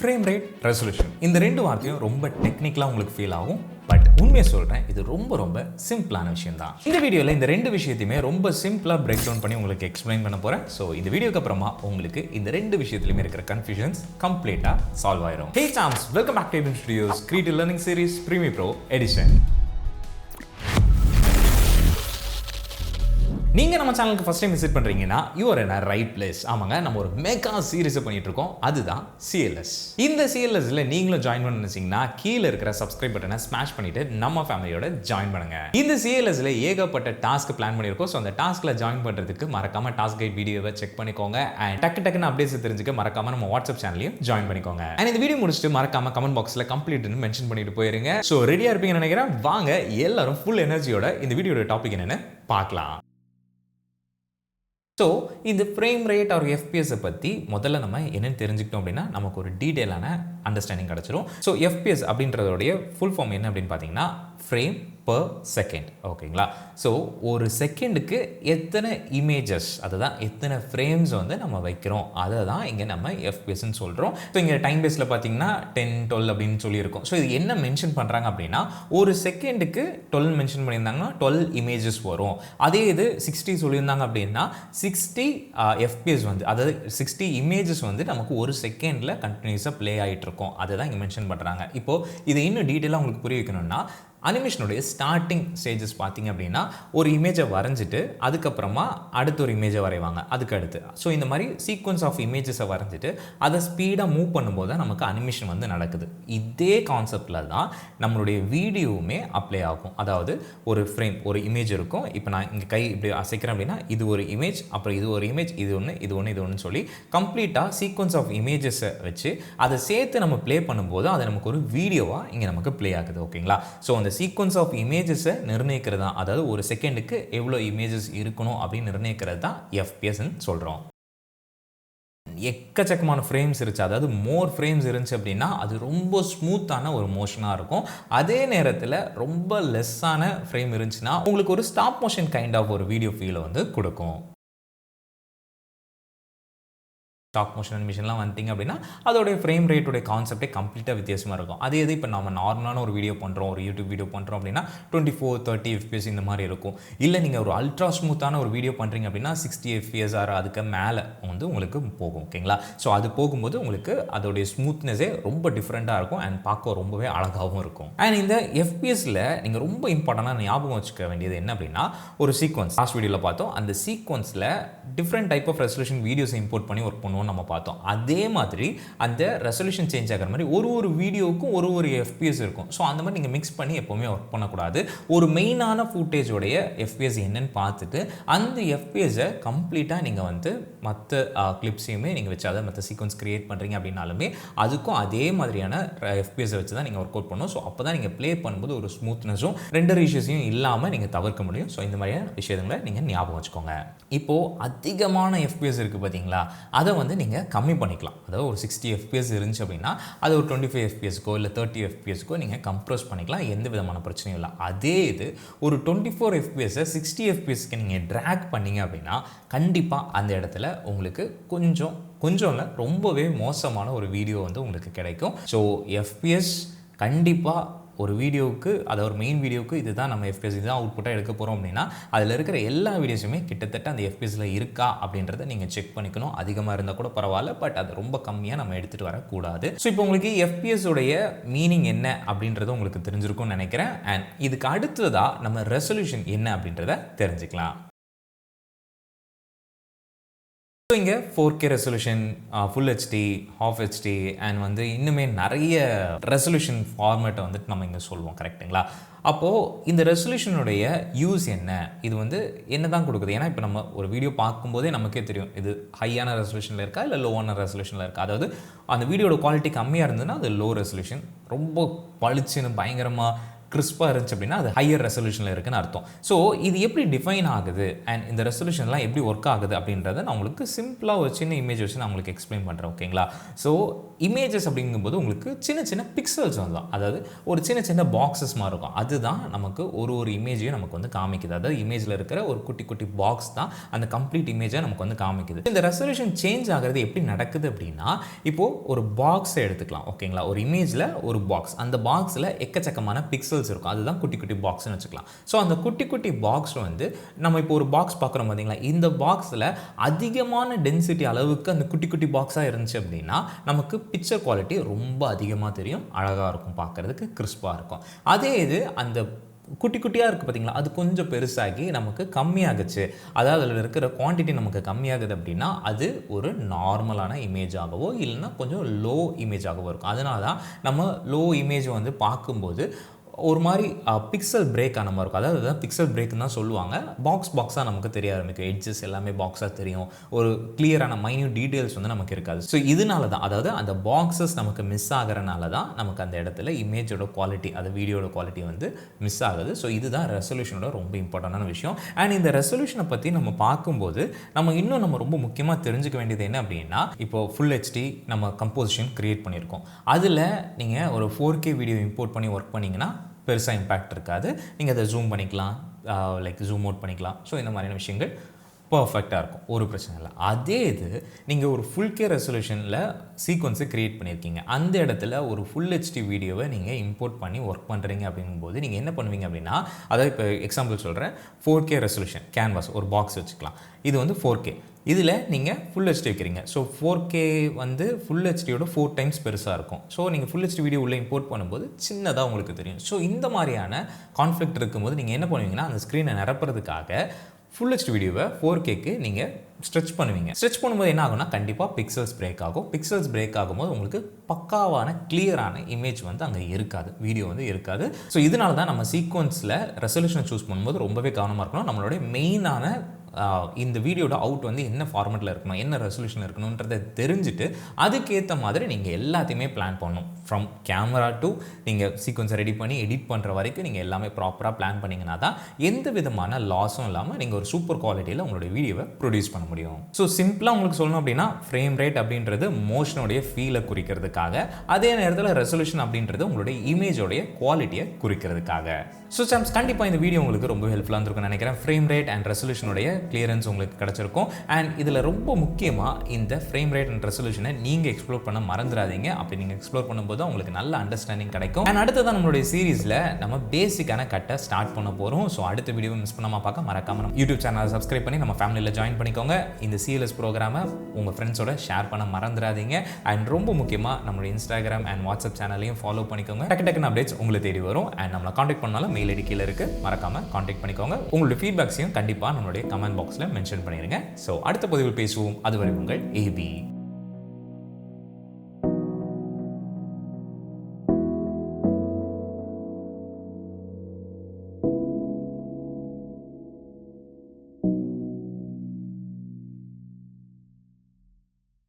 Frame rate, resolution. இந்த ரெண்டு வார்த்தையும் ரொம்ப டெக்னிக்கலாக உங்களுக்கு ஃபீல் ஆகும். பட் உண்மையை சொல்கிறேன், இது ரொம்ப சிம்பிளான விஷயம் தான். இந்த வீடியோவில் இந்த ரெண்டு விஷயத்தையுமே ரொம்ப சிம்பிளாக பிரேக் டவுன் பண்ணி உங்களுக்கு எக்ஸ்பிளைன் பண்ண போகிறேன். ஸோ இந்த வீடியோக்கு அப்புறமா உங்களுக்கு இந்த ரெண்டு விஷயத்துலையுமே இருக்கிற கன்ஃபியூஷன்ஸ் கம்ப்ளீட்டாக சால்வ் ஆயிரும். Hey Sams, welcome back to Adobe Studios Creative Learning Series Premiere Pro Edition. நீங்கள் நம்ம சேனலுக்கு ஃபஸ்ட் டைம் விசிட் பண்ணுறீங்கன்னா you are in a right place. ஆமாங்க, நம்ம ஒரு மெகா சீரிஸை பண்ணிட்டு இருக்கோம். அதுதான் CLS. இந்த CLSல நீங்களும் ஜாயின் பண்ண நினைச்சீங்கன்னா கீழே இருக்கிற சப்ஸ்கிரைப் பட்டனை ஸ்மாஷ் பண்ணிட்டு நம்ம ஃபேமிலியோட ஜாயின் பண்ணுங்க. இந்த CLSல ஏகப்பட்ட டாஸ்க் பிளான் பண்ணியிருக்கோம். ஸோ அந்த டாஸ்க்ல ஜாயின் பண்ணுறதுக்கு மறக்காம டாஸ்க் கைட் வீடியோவை செக் பண்ணிக்கோங்க. அண்ட் டக்குன்னு அப்டேட்ஸ் தெரிஞ்சுக்க மறக்காம நம்ம வாட்ஸ்அப் சேனலையும் ஜாயின் பண்ணிக்கோங்க. அண்ட் இந்த வீடியோ முடிச்சுட்டு மறக்காம கமெண்ட் பாக்ஸில் கம்ப்ளீட்னு மென்ஷன் பண்ணிட்டு போயிருங்க. ஸோ ரெடியாக இருப்பீங்கன்னு நினைக்கிறேன். வாங்க எல்லாரும் ஃபுல் எனர்ஜியோட இந்த வீடியோட டாபிக் என்னன்னு பார்க்கலாம். ஸோ இந்த ஃப்ரேம் ரேட் ஆர் FPS பற்றி முதல்ல நம்ம என்னென்னு தெரிஞ்சுக்கிட்டோம் அப்படின்னா நமக்கு ஒரு டீட்டெயிலான அண்டர்ஸ்டாண்டிங் கிடச்சிரும். ஸோ FPS அப்படின்றதோடைய ஃபுல் ஃபார்ம் என்ன அப்படின்னு பார்த்தீங்கன்னா ஃப்ரேம் பர் செகண்ட். ஓகேங்களா? ஸோ ஒரு செகண்டுக்கு எத்தனை இமேஜஸ், அதுதான் எத்தனை ஃப்ரேம்ஸ் வந்து நம்ம வைக்கிறோம், அதை தான் இங்கே நம்ம FPSன்னு சொல்கிறோம். ஸோ இங்கே டைம் பேஸில் பார்த்தீங்கன்னா 10, 12 அப்படின்னு சொல்லியிருக்கோம். ஸோ இது என்ன மென்ஷன் பண்ணுறாங்க அப்படின்னா ஒரு செகண்டுக்கு 12 மென்ஷன் பண்ணியிருந்தாங்கன்னா 12 இமேஜஸ் வரும். அதே இது 60 சொல்லியிருந்தாங்க அப்படின்னா 60 FPS வந்து, அதாவது 60 இமேஜஸ் வந்து நமக்கு ஒரு செகண்டில் கண்டினியூஸாக ப்ளே ஆகிட்டு இருக்கும். அதை தான் இங்கே மென்ஷன் பண்ணுறாங்க. இப்போது இது இன்னும் டீட்டெயிலாக உங்களுக்கு புரிய வைக்கணும்னா அனிமேஷனுடைய ஸ்டார்டிங் ஸ்டேஜஸ் பார்த்தீங்க அப்படின்னா ஒரு இமேஜை வரைஞ்சிட்டு அதுக்கப்புறமா அடுத்த ஒரு இமேஜை வரைவாங்க, அதுக்கு அடுத்து. ஸோ இந்த மாதிரி சீக்வன்ஸ் ஆஃப் இமேஜஸை வரைஞ்சிட்டு அதை ஸ்பீடாக மூவ் பண்ணும்போது தான் நமக்கு அனிமேஷன் வந்து நடக்குது. இதே கான்செப்டில் தான் நம்மளுடைய வீடியோவுமே அப்ளை ஆகும். அதாவது ஒரு ஃப்ரேம், ஒரு இமேஜ் இருக்கும். இப்போ நான் இங்கே கை இப்படி அசைக்கிறேன் அப்படின்னா இது ஒரு இமேஜ், அப்புறம் இது ஒரு இமேஜ், இது ஒன்று, இது ஒன்று, இது ஒன்று சொல்லி கம்ப்ளீட்டாக சீக்வன்ஸ் ஆஃப் இமேஜஸை வச்சு அதை சேர்த்து நம்ம ப்ளே பண்ணும்போது அது நமக்கு ஒரு வீடியோவாக இங்கே நமக்கு ப்ளே ஆகுது. ஓகேங்களா? ஸோ அந்த சீக்வன்ஸ் ஆஃப் இமேஜஸை நிர்ணயிக்கிறது தான், அதாவது ஒரு செகண்டுக்கு எவ்வளோ இமேஜஸ் இருக்கணும் அப்படின்னு நிர்ணயிக்கிறது தான் FPSன்னு சொல்கிறோம். எக்கச்சக்கமான ஃப்ரேம்ஸ் இருந்துச்சு, அதாவது மோர் ஃப்ரேம்ஸ் இருந்துச்சு அப்படின்னா அது ரொம்ப ஸ்மூத்தான ஒரு மோஷனாக இருக்கும். அதே நேரத்தில் ரொம்ப லெஸ்ஸான ஃப்ரேம் இருந்துச்சுன்னா உங்களுக்கு ஒரு ஸ்டாப் மோஷன் கைண்ட் ஆஃப் ஒரு வீடியோ ஃபீலை வந்து கொடுக்கும். ஸ்டாப் மோஷன் அனிமேஷன்லாம் வந்துட்டிங்க அப்படின்னா அதோடைய ஃப்ரேம் ரேட்டுடைய கான்செப்டே கம்ப்ளீட்டாக வித்தியாசமாக இருக்கும். அதே இது இப்போ நம்ம நார்மலான ஒரு வீடியோ பண்ணுறோம், ஒரு யூடியூப் வீடியோ பண்ணுறோம் அப்படின்னா 24, 30 FPS இந்த மாதிரி இருக்கும். இல்லை நீங்கள் ஒரு அல்ட்ரா ஸ்மூத்தான ஒரு வீடியோ பண்ணுறீங்க அப்படின்னா 60 FPS அதுக்கு மேலே வந்து உங்களுக்கு போகும். ஓகேங்களா? ஸோ அது போகும்போது உங்களுக்கு அதோடைய ஸ்மூத்னஸே ரொம்ப டிஃப்ரெண்ட்டாக இருக்கும் அண்ட் பார்க்க ரொம்பவே அழகாகவும் இருக்கும். அண்ட் இந்த FPSல நீங்கள் ரொம்ப இம்பார்ட்டண்டாக ஞாபகம் வச்சுக்க வேண்டியது என்ன அப்படின்னா ஒரு சீக்வன்ஸ், லாஸ்ட் வீடியோவில் பார்த்தோம், அந்த சீக்வன்ஸில் டிஃப்ரெண்ட் டைப் ஆஃப் ரெசல்யூஷன் வீடியோஸை இம்போர்ட் பண்ணி ஒர்க் பண்ணுவோம் நம்ம பார்த்தோம். அதே மாதிரி அந்த ரெசல்யூஷன் சேஞ்ச் ஆகிற மாதிரி ஒரு வீடியோவுக்கும் ஒரு FPS இருக்கும். ஸோ அந்த மாதிரி நீங்கள் மிக்ஸ் பண்ணி எப்போவுமே ஒர்க் பண்ணக்கூடாது. ஒரு மெயினான ஃபுட்டேஜோடைய FPS என்னன்னு பார்த்துட்டு அந்த FPSஐ கம்ப்ளீட்டாக நீங்கள் வந்து மற்ற கிளிப்ஸையுமே நீங்கள் வச்சு அதை மற்ற சீக்வன்ஸ் கிரியேட் பண்ணுறீங்க அப்படின்னாலுமே அதுக்கும் அதே மாதிரியான FPSஐ வச்சு தான் நீங்கள் ஒர்க் அவுட் பண்ணணும். ஸோ அப்போ தான் நீங்கள் ப்ளே பண்ணும்போது ஒரு ஸ்மூத்னஸும் ரெண்டர் இஷ்யூஸையும் இல்லாமல் நீங்கள் தவிர்க்க முடியும். ஸோ இந்த மாதிரியான விஷயங்களை நீங்கள் ஞாபகம் வச்சுக்கோங்க. இப்போது அதிகமான FPS இருக்குது பார்த்தீங்களா, அதை வந்து நீங்கள் கம்மி பண்ணிக்கலாம். அதாவது ஒரு 60 FPS இருந்துச்சு அப்படின்னா அது ஒரு 25 FPSக்கோ இல்லை 30 FPSக்கோ நீங்கள் கம்ப்ரஸ் பண்ணிக்கலாம். எந்த விதமான பிரச்சனையும் இல்லை. அதே இது ஒரு 24 FPSஐ 60 FPSக்கு நீங்கள் ட்ராக் பண்ணிங்க அப்படின்னா கண்டிப்பாக அந்த இடத்துல உங்களுக்கு கொஞ்சம் இல்லை ரொம்பவே மோசமான ஒரு வீடியோ வந்து உங்களுக்கு கிடைக்கும். ஸோ FPS கண்டிப்பாக ஒரு வீடியோவுக்கு, அதாவது ஒரு மெயின் வீடியோவுக்கு இதுதான் நம்ம FPS இதுதான் அவுட்புட்டாக எடுக்க போகிறோம் அப்படின்னா அதில் இருக்கிற எல்லா வீடியோஸுமே கிட்டத்தட்ட அந்த FPSல இருக்கா அப்படின்றத நீங்கள் செக் பண்ணிக்கணும். அதிகமாக இருந்தால் கூட பரவாயில்ல, பட் அது ரொம்ப கம்மியாக நம்ம எடுத்துகிட்டு வரக்கூடாது. ஸோ இப்போ உங்களுக்கு FPS உடைய மீனிங் என்ன அப்படின்றது உங்களுக்கு தெரிஞ்சிருக்கும்னு நினைக்கிறேன். அண்ட் இதுக்கு அடுத்ததாக நம்ம ரெசல்யூஷன் என்ன அப்படின்றத தெரிஞ்சுக்கலாம். ஸோ இங்கே 4K resolution, full HD, half HD and வந்து இன்னுமே நிறைய ரெசல்யூஷன் ஃபார்மேட்டை வந்துட்டு நம்ம இங்கே சொல்லுவோம். கரெக்டுங்களா? அப்போது இந்த ரெசல்யூஷனுடைய யூஸ் என்ன, இது வந்து என்ன தான் கொடுக்குது? ஏன்னா இப்போ நம்ம ஒரு வீடியோ பார்க்கும்போதே நமக்கே தெரியும் இது ஹையான ரெசல்யூஷனில் இருக்கா இல்லை லோவான ரெசல்யூஷனில் இருக்கா. அதாவது அந்த வீடியோட குவாலிட்டி கம்மியாக இருந்ததுன்னா அது லோ ரெசல்யூஷன், ரொம்ப பளிச்சுன்னு பயங்கரமாக கிறிஸ்பாக இருந்துச்சு அப்படின்னா அது ஹையர் ரெசல்யூஷனில் இருக்குன்னு அர்த்தம். ஸோ இது எப்படி டிஃபைன் ஆகுது அண்ட் இந்த ரெசல்யூஷன்லாம் எப்படி ஒர்க் ஆகுது அப்படின்றத நான் உங்களுக்கு சிம்பிளாக ஒரு சின்ன இமேஜ் வச்சு நான் உங்களுக்கு எக்ஸ்பிளைன் பண்ணுறேன். ஓகேங்களா? ஸோ இமேஜஸ் அப்படிங்கும்போது உங்களுக்கு சின்ன சின்ன பிக்சல்ஸ் தான், அதாவது ஒரு சின்ன சின்ன பாக்ஸஸ் மாதிரி இருக்கும். அதுதான் நமக்கு ஒரு இமேஜையும் நமக்கு வந்து காமிக்குது. அதாவது இமேஜில் இருக்கிற ஒரு குட்டி குட்டி பாக்ஸ் தான் அந்த கம்ப்ளீட் இமேஜை நமக்கு வந்து காமிக்குது. இந்த ரெசல்யூஷன் சேஞ்ச் ஆகிறது எப்படி நடக்குது அப்படின்னா, இப்போது ஒரு பாக்ஸை எடுத்துக்கலாம். ஓகேங்களா? ஒரு இமேஜில் ஒரு பாக்ஸ், அந்த பாக்ஸில் எக்கச்சக்கமான பிக்சல்ஸ் இருக்கும். அதுதான் குட்டி குட்டி பாக்ஸ்னு வச்சுக்கலாம். ஸோ அந்த குட்டி குட்டி பாக்ஸ் வந்து நம்ம இப்போ ஒரு பாக்ஸ் பார்க்குறோம் பார்த்தீங்களா, இந்த பாக்ஸில் அதிகமான டென்சிட்டி அளவுக்கு அந்த குட்டி குட்டி பாக்ஸாக இருந்துச்சு அப்படின்னா நமக்கு பிக்சர் குவாலிட்டி ரொம்ப அதிகமாக தெரியும், அழகாக இருக்கும், பார்க்குறதுக்கு கிறிஸ்பாக இருக்கும். அதே இது அந்த குட்டி குட்டியாக இருக்குது பார்த்தீங்களா, அது கொஞ்சம் பெருசாகி நமக்கு கம்மியாகுச்சு, அதாவது அதில் இருக்கிற குவான்டிட்டி நமக்கு கம்மியாகுது அப்படின்னா அது ஒரு நார்மலான இமேஜாகவோ இல்லைன்னா கொஞ்சம் லோ இமேஜாகவோ இருக்கும். அதனால தான் நம்ம லோ இமேஜ் வந்து பார்க்கும்போது ஒரு மாதிரி பிக்சல் பிரேக் ஆன மாதிரி இருக்கும். அதாவது பிக்சல் பிரேக்குன்னு தான் சொல்லுவாங்க. பாக்ஸாக நமக்கு தெரிய ஆரம்பிக்கும், எட்ஜஸ் எல்லாமே பாக்ஸாக தெரியும், ஒரு கிளியரான மைன்யூட் டீட்டெயில்ஸ் வந்து நமக்கு இருக்காது. ஸோ இதனால தான், அதாவது அந்த பாக்ஸஸ் நமக்கு மிஸ் ஆகிறனால தான் நமக்கு அந்த இடத்துல இமேஜோட குவாலிட்டி, அது வீடியோட குவாலிட்டி வந்து மிஸ் ஆகுது. ஸோ இதுதான் ரெசல்யூஷனோட ரொம்ப இம்பார்ட்டண்டான விஷயம். அண்ட் இந்த ரெசல்யூஷனை பற்றி நம்ம பார்க்கும்போது நம்ம ரொம்ப முக்கியமாக தெரிஞ்சுக்க வேண்டியது என்ன அப்படின்னா, இப்போ ஃபுல் ஹெச்டி நம்ம கம்போசிஷன் க்ரியேட் பண்ணியிருக்கோம். அதில் நீங்கள் ஒரு 4K வீடியோ இம்போர்ட் பண்ணி ஒர்க் பண்ணிங்கன்னா பெருசாக இம்பேக்ட் இருக்காது. நீங்கள் அதை ஜூம் பண்ணிக்கலாம், ஜூம் அவுட் பண்ணிக்கலாம். ஸோ இந்த மாதிரியான விஷயங்கள் பர்ஃபெக்டாக இருக்கும், ஒரு பிரச்சனை இல்லை. அதே இது நீங்கள் ஒரு ஃபுல் கே ரெசல்யூஷனில் சீக்வன்ஸை க்ரியேட் பண்ணியிருக்கீங்க, அந்த இடத்துல ஒரு ஃபுல் ஹெச்டி வீடியோவை நீங்கள் இம்போர்ட் பண்ணி ஒர்க் பண்ணுறீங்க அப்படிங்கும்போது நீங்கள் என்ன பண்ணுவீங்க அப்படின்னா, அதாவது இப்போ எக்ஸாம்பிள் சொல்கிறேன், 4K ரெசல்யூஷன் கேன்வாஸ் ஒரு பாக்ஸ் வச்சுக்கலாம், இது வந்து 4K, இதில் நீங்கள் ஃபுல் ஹெச்டி வைக்கிறீங்க. ஸோ 4K வந்து ஃபுல் ஹெச்டியோட 4 டைம்ஸ் பெருசாக இருக்கும். ஸோ நீங்கள் ஃபுல் ஹெச்டி வீடியோ உள்ளே இம்போர்ட் பண்ணும்போது சின்னதாக உங்களுக்கு தெரியும். ஸோ இந்த மாதிரியான கான்ஃப்ளிக்ட் இருக்கும்போது நீங்கள் என்ன பண்ணுவீங்கன்னா, அந்த ஸ்க்ரீனை நிரப்புறதுக்காக ஃபுல் ஹெச்டி வீடியோவை 4Kக்கு நீங்கள் ஸ்ட்ரெச் பண்ணுவீங்க. ஸ்ட்ரெச் பண்ணும்போது என்ன ஆகும்னா கண்டிப்பாக பிக்சல்ஸ் பிரேக் ஆகும். பிக்சல்ஸ் பிரேக் ஆகும்போது உங்களுக்கு பக்காவான கிளியரான இமேஜ் வந்து அங்கே இருக்காது, வீடியோ வந்து இருக்காது. ஸோ இதனால தான் நம்ம சீக்வன்ஸில் ரெசல்யூஷன் சூஸ் பண்ணும்போது ரொம்பவே கவனமாக இருக்கணும். நம்மளுடைய மெயினான இந்த வீடியோட அவுட் வந்து என்ன ஃபார்மெட்டில் இருக்கணும், என்ன ரெசல்யூஷன் இருக்கணுன்றதை தெரிஞ்சுட்டு அதுக்கேற்ற மாதிரி நீங்கள் எல்லாத்தையுமே பிளான் பண்ணணும். ஃப்ரம் கேமரா டு நீங்கள் சீக்வன்ஸை ரெடி பண்ணி எடிட் பண்ணுற வரைக்கும் நீங்கள் எல்லாமே ப்ராப்பராக பிளான் பண்ணிங்கன்னா தான் எந்த விதமான லாஸும் இல்லாமல் நீங்கள் ஒரு சூப்பர் குவாலிட்டியில் உங்களுடைய வீடியோவை ப்ரொடியூஸ் பண்ண முடியும். ஸோ சிம்பிளாக உங்களுக்கு சொல்லணும் அப்படின்னா, ஃப்ரேம் ரேட் அப்படின்றது மோஷனுடைய ஃபீலை குறிக்கிறதுக்காக, அதே நேரத்தில் ரெசல்யூஷன் அப்படின்றது உங்களுடைய இமேஜோடைய குவாலிட்டியை குறிக்கிறதுக்காக. ஸோ சாம்ஸ் கண்டிப்பாக இந்த வீடியோ உங்களுக்கு ரொம்ப ஹெல்ப்ஃபுல்லாக இருந்திருக்கும்னு நினைக்கிறேன். ஃப்ரேம் ரேட் அண்ட் ரெசல்யூஷனுடைய கிளியரன்ஸ் உங்களுக்கு கிடச்சிருக்கும். அண்ட் இதில் ரொம்ப முக்கியமாக இந்த ஃப்ரேம் ரேட் அண்ட் ரெசல்யூஷனை நீங்கள் எக்ஸ்ப்ளோர் பண்ண மறந்துடாதீங்க. அப்படி நீங்கள் எக்ஸ்ப்ளோர் பண்ணும்போது உங்களுக்கு நல்ல அண்டர்ஸ்டாண்டிங் கிடைக்கும். அண்ட் அடுத்ததான் நம்மளுடைய சீரீஸில் நம்ம பேசிக்கான கட்டை ஸ்டார்ட் பண்ண போகிறோம். ஸோ அடுத்த வீடியோ மிஸ் பண்ணாமல் பார்க்க மறக்காம நம்ம யூடியூப் சேனலை சப்ஸ்கிரைப் பண்ணி நம்ம ஃபேமிலியில் ஜாயின் பண்ணிக்கோங்க. இந்த CLS ப்ரோக்ராமை உங்கள் ஃப்ரெண்ட்ஸோட ஷேர் பண்ண மறந்துடாதீங்க. அண்ட் ரொம்ப முக்கியமாக நம்மளுடைய இன்ஸ்டாகிராம் அண்ட் வாட்ஸ்அப் சேனலையும் ஃபாலோ பண்ணிக்கோங்க. டக்குன்னு அப்டேட்ஸ் உங்களுக்கு தேடி வரும். அண்ட் நம்மளை காண்டாக்ட் பண்ணாலும் மெயில் ஐடி கீழே இருக்குது, மறக்காமல் காண்டாக்ட் பண்ணிக்கோங்க. உங்களுடைய ஃபீட்பேக்ஸையும் கண்டிப்பாக நம்மளுடைய கமெண்ட் பாக்ஸில் மென்ஷன் பண்ணிடுங்க. ஸோ அடுத்த பதிவில் பேசுவோம். அதுவரை உங்கள் AB.